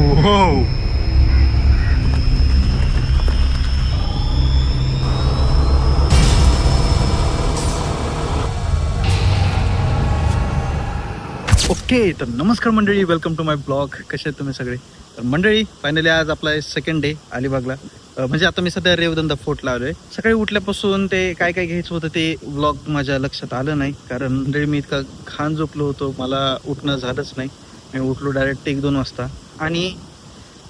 Whoa. Okay, तर नमस्कार मंडळी, वेलकम टू माय ब्लॉग. कसे आहेत तुम्ही सगळे? तर मंडळी, फायनली आज आपला सेकंड डे अलिबागला. म्हणजे आता मी सध्या रेवदंडा फोर्टला आलोय. सकाळी उठल्यापासून ते काय काय घ्यायचं होतं ते व्लॉग माझ्या लक्षात आलं नाही, कारण मंडळी मी इतका खान झोपलो होतो, मला उठणं झालंच नाही. मी उठलो डायरेक्ट 1-2 वाजता आणि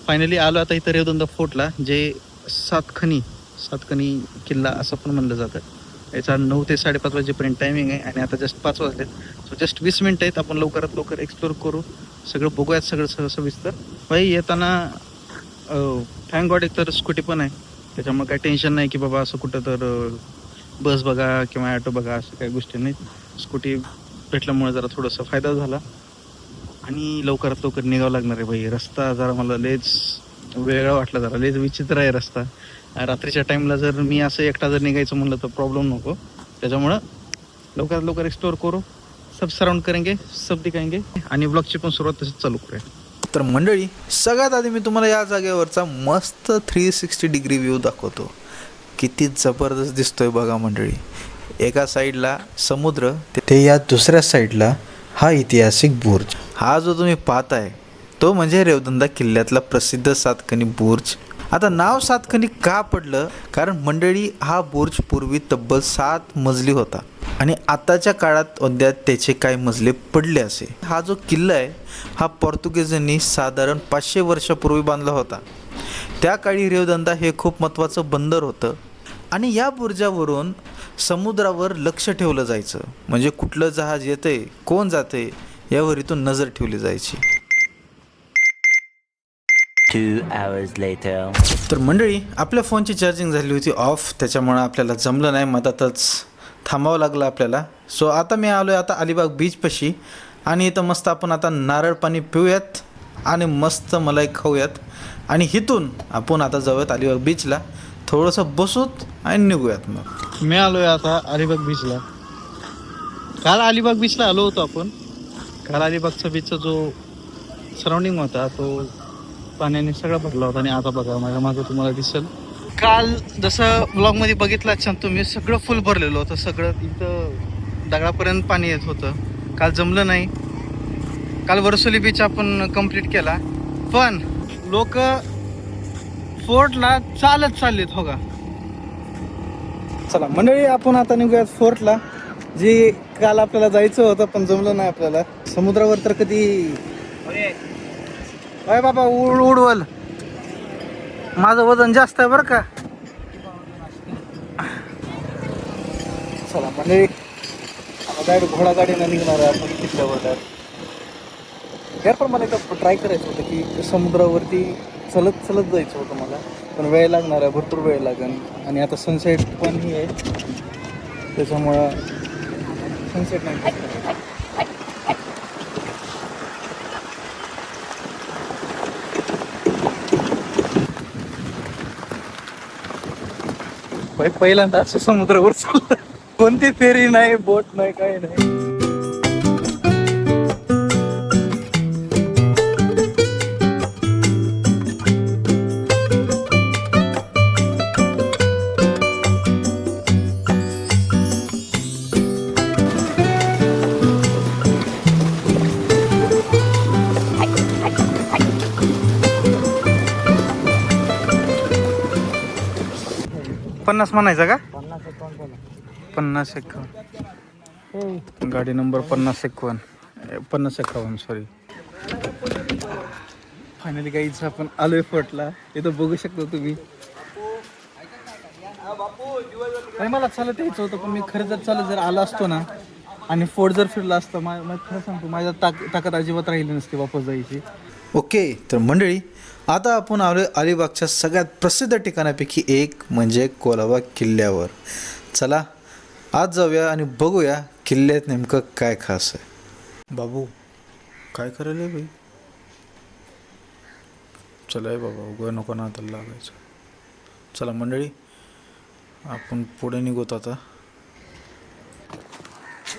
फायनली आलो आता इथं रेवदंडा फोर्टला, जे सातखनी किल्ला असं पण म्हणलं जातं. याचा 9 ते 5:30 वाजेपर्यंत टायमिंग आहे आणि आता जस्ट 5 वाजलेत. सो जस्ट 20 मिनिट आहेत. आपण लवकरात लवकर एक्सप्लोर करू, सगळं बघूयात, सगळं सविस्तर. भाई येताना थँक गॉड एक तर स्कूटी पण आहे, त्याच्यामुळे काही टेन्शन नाही की बाबा असं कुठं तर बस बघा किंवा ॲटो बघा असं काही गोष्टी नाहीत. स्कूटी भेटल्यामुळे जरा थोडासा फायदा झाला आणि लवकरात लवकर निघावं लागणार आहे. भाई रस्ता जरा मला लेच वेगळा वाटला, जरा लेच विचित्र आहे रस्ता. रात्रीच्या टाईमला जर मी असं एकटा जर निघायचं म्हणलं तर प्रॉब्लेम नको, त्याच्यामुळं लवकरात लवकर एक्सप्लोर करू, सब सराउंड करेंगे, सब दिखाएंगे आणि ब्लॉगची पण सुरुवात तशीच चालू करूया. तर मंडळी, सगळ्यात आधी मी तुम्हाला या जागेवरचा मस्त 360 डिग्री व्ह्यू दाखवतो. किती जबरदस्त दिसतोय बघा मंडळी. एका साईडला समुद्र, ते या दुसऱ्या साईडला हा ऐतिहासिक बुर्ज. हा जो तुम्ही पाहताय तो म्हणजे रेवदंडा किल्ल्यातला प्रसिद्ध सातखनी बुर्ज. आता नाव सातखनी का पडलं? कारण मंडळी हा बुर्ज पूर्वी तब्बल 7 मजली होता आणि आताच्या काळात अद्याप त्याचे काही मजले पडले असे. हा जो किल्ला आहे हा पोर्तुगीजांनी साधारण 500 वर्षापूर्वी बांधला होता. त्या काळी रेवदंडा हे खूप महत्त्वाचं बंदर होतं आणि या बुर्जावरून समुद्रावर लक्ष ठेवलं जायचं. म्हणजे कुठलं जहाज येतंय, कोण जाते यावर इथून नजर ठेवली जायची. 2 hours later. तर मंडळी, आपल्या फोनची चार्जिंग झाली होती ऑफ, त्याच्यामुळं आपल्याला जमलं नाही, मधातच थांबावं लागलं आपल्याला. सो आता मी आलो आहे आता अलिबाग बीचपाशी आणि इथं मस्त आपण आता नारळ पाणी पिऊयात आणि मस्त मलाई खाऊयात आणि इथून आपण आता जाऊयात अलिबाग बीचला, थोडंसं बसूत आणि निघूयात. मग मी आलो आहे आता अलिबाग बीचला. काल अलिबाग बीचला आलो होतो आपण. काल अलिबागचा बीचचा जो सराउंडिंग होता तो पाण्याने सगळा भरला होता आणि आता बघा माझ्या मागं तुम्हाला दिसेल. काल जसं ब्लॉगमध्ये बघितलं छान तुम्ही, सगळं फुल भरलेलं होतं, सगळं इथं दगडापर्यंत पाणी येत होतं. काल जमलं नाही. काल वर्सोली बीच आपण कंप्लीट केला, पण लोक फोर्टला चालत चाललेत हो का. चला मंडळी, आपण आता निघूयात फोर्टला, जे काल आपल्याला जायचं होतं पण जमलं नाही आपल्याला. समुद्रावर तर कधी अय बाबा उडवल, माझं वजन जास्त आहे बरं का. चला म्हणजे डायरेक्ट घोडागाडीनं निघणार आहे आपण किल्ल्यावर. यार पण मला एकदा ट्राय करायचं होतं की समुद्रावरती चलत चलत जायचं होतं मला, पण वेळ लागणार आहे, भरपूर वेळ लागेल. आणि आता सनसेट पण ही आहे, त्याच्यामुळं सनसेट नाही. पहिल्यांदा असं समुद्रावर चाललं, कोणती फेरी नाही, बोट नाही, काही नाही. 50 म्हणायचा का? 50-51 गाडी नंबर 50-51 सॉरी. फायनली गाईच आपण आलोय फोर्टला. इथं बघू शकता तुम्ही. मला चालत यायचं होतं, पण मी खरं जर चालत जर आला असतो ना आणि फोर्ट जर फिरला असतं, खरं सांगतो माझ्या ताकद अजिबात राहिली नसते वापस जायची. ओके, तर मंडळी आता आपण आलो अलिबागच्या सगळ्यात प्रसिद्ध ठिकाणापैकी एक म्हणजे कोलाबा किल्ल्यावर. चला आज जाऊया आणि बघूया किल्ल्यात नेमकं काय खास आहे. बाबू काय करायला बाई? चला बाबा, उगा नको ना आता लागायचं. चला मंडळी, आपण पुढे निघतो आता.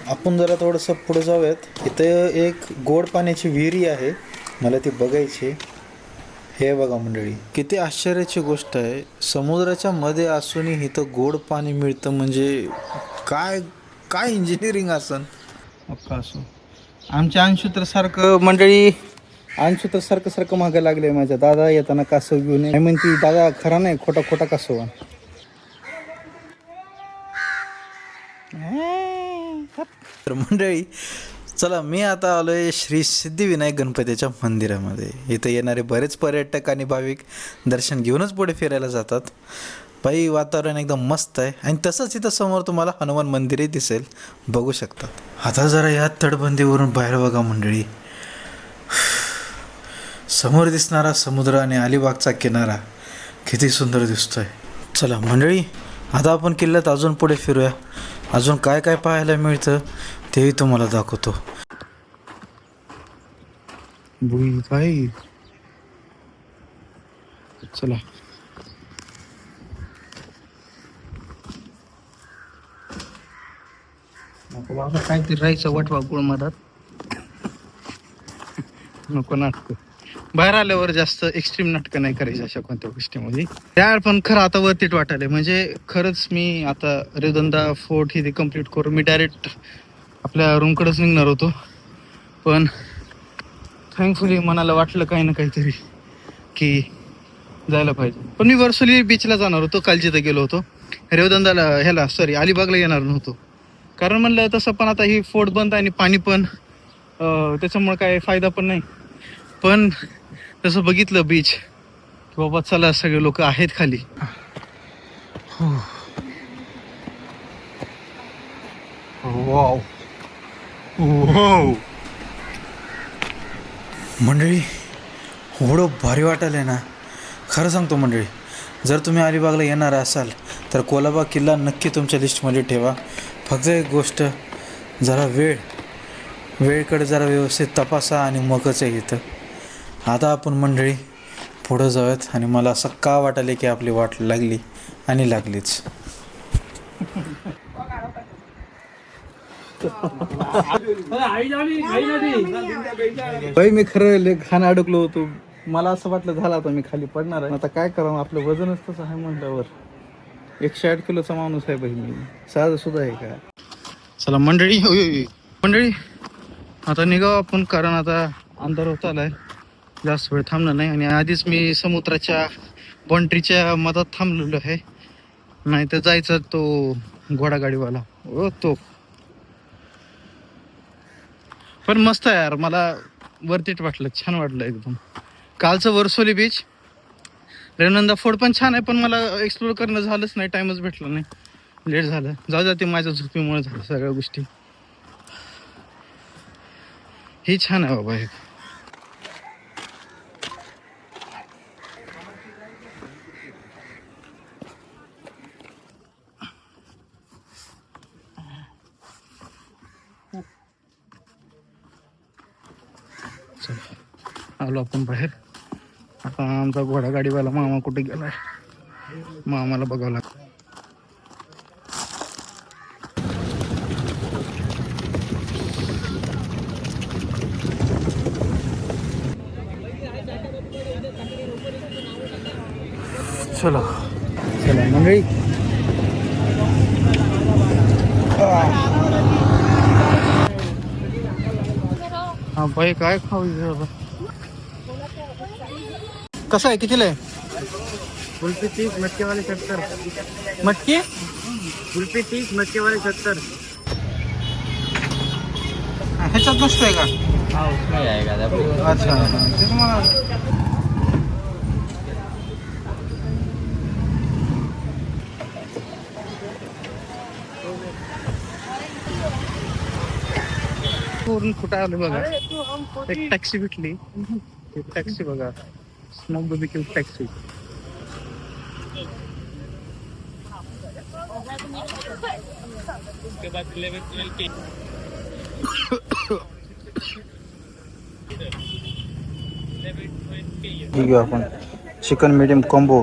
आपण जरा थोडंसं पुढे जाऊयात. इथं एक गोड पाण्याची विहिरी आहे, मला ती बघायची. हे बघा मंडळी, किती आश्चर्याची गोष्ट आहे. समुद्राच्या मध्ये असूनही इथं गोड पाणी मिळतं म्हणजे काय काय इंजिनिअरिंग असन. अख्खा असो. आमच्या अंशूत्र सारखं मंडळी, अंशूत्र सारखं सारखं मागं लागले माझ्या. दादा येताना कासव घेऊन ये. म्हणती दादा खरा नाही, खोटा खोटा कासव आण. तर मंडळी चला, मी आता आलोय श्री सिद्धिविनायक गणपतीच्या मंदिरामध्ये. इथं येणारे बरेच पर्यटक आणि भाविक दर्शन घेऊनच पुढे फिरायला जातात. बाई वातावरण एकदम मस्त आहे. आणि तसंच इथं समोर तुम्हाला हनुमान मंदिरही दिसेल, बघू शकतात. आता जरा या तटबंदीवरून बाहेर बघा मंडळी, समोर दिसणारा समुद्र आणि अलिबागचा किनारा किती सुंदर दिसतोय. चला मंडळी, आता आपण किल्ल्यात अजून पुढे फिरूया. अजून काय काय पाहायला मिळतं तेही तुम्हाला दाखवतो. बुई बाई, चला. नको बाबा, काहीतरी राहायचं वटवा गुळ मधात. नको नाटक. बाहेर आल्यावर जास्त एक्स्ट्रीम नाटकं नाही करायची अशा कोणत्या गोष्टीमध्ये. त्या पण खरं आता वरतीट वाटायला, म्हणजे खरंच मी आता रेवदंडा फोर्ट हे कम्प्लीट करून मी डायरेक्ट आपल्या रूमकडेच निघणार होतो. पण थँकफुली मनाला वाटलं काही ना काहीतरी की जायला पाहिजे. पण मी वर्सोली बीचला जाणार होतो, काल जिथं गेलो होतो. रेवदंडाला ह्याला सॉरी अलिबागला येणार नव्हतो, कारण म्हणलं तसं पण आता ही फोर्ट बंद आणि पाणी पण त्याच्यामुळे काय फायदा पण नाही. पण तसं बघितलं बीच की बाबा चला सगळे लोक आहेत खाली. वाव वाव मंडळी, एवढं भारी वाटायला ना, खरं सांगतो मंडळी. जर तुम्ही अलिबागला येणार असाल तर कोलाबा किल्ला नक्की तुमच्या लिस्टमध्ये ठेवा. फक्त एक गोष्ट, जरा वेळकडे जरा व्यवस्थित तपासा आणि मगच आहे इथं. आता आपण मंडळी पुढं जाऊयात. आणि मला असं का वाटायला की आपली वाट लागली आणि लागलीच. बाई मी खरं खाणं अडकलो होतो. मला असं वाटलं झालं आता मी खाली पडणार आहे. आता काय करावं, आपलं वजनच तसं आहे म्हटल्यावर. 108 किलोचा माणूस आहे बाई मी, साधं सुद्धा आहे का. चला मंडळी, मंडळी आता निघावं आपण, कारण आता अंधार होत आलाय. जास्त वेळ थांबणार नाही. आणि आधीच मी समुद्राच्या बाउंड्रीच्या मधात थांबलेलो आहे, नाही तर जायचं तो घोडागाडीवाला तो. पण मस्त आहे यार, मला वरतीच वाटलं, छान वाटलं एकदम. कालचं वर्सोली बीच, रेवदंडा फोर्ट पण छान आहे, पण मला एक्सप्लोर करणं झालंच नाही, टाइमच भेटला नाही, लेट झालं. जाऊ जाते माझ्या झोपीमुळे झालं सगळ्या गोष्टी. ही छान आहे बाबा. हे आलो आपण बाहेर. आता आमचा घोडागाडीवाला मामा कुठे गेलाय, मामाला बघावं लागतं. चला चला मंडळी, हा बाई काय खाऊ. कसं आहे, कितीला आहे? कुल्फी 30, मटके वाले 70. मटकी कुल्फी 30, मटके वाले 70. ह्याच्यात नसतंय का? हाँ उसमें आएगा जब अच्छा, ते तुम्हाला वरून कुठं आलं बघा. एक टॅक्सी भेटली, टॅक्सी बघा, स्मोक बेबीक्यू टॅक्सी. ठीक आहे आपण chicken medium combo,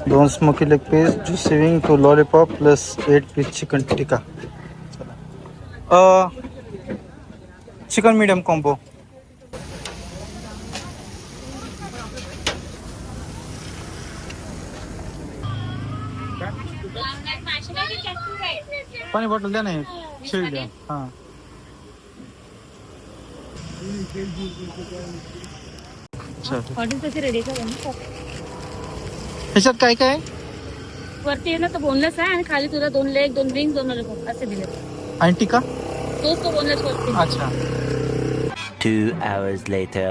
2 smoky leg piece, receiving 2 lollipop plus 8 piece chicken tikka. Chicken medium combo. पाणी बॉटल द्या ना एक. शिळ द्या. हा चालेल. हॉटेल तशी रेडी का ह्याच्यात काय काय आहे? वरती आहे ना तो बोनलेस आहे आणि खाली तुला 2 लेग 2 विंग 2 लॉलीपॉप असे दिले. आणि टिका. तोच तो बोनलेस वरती. अच्छा 2 hours later.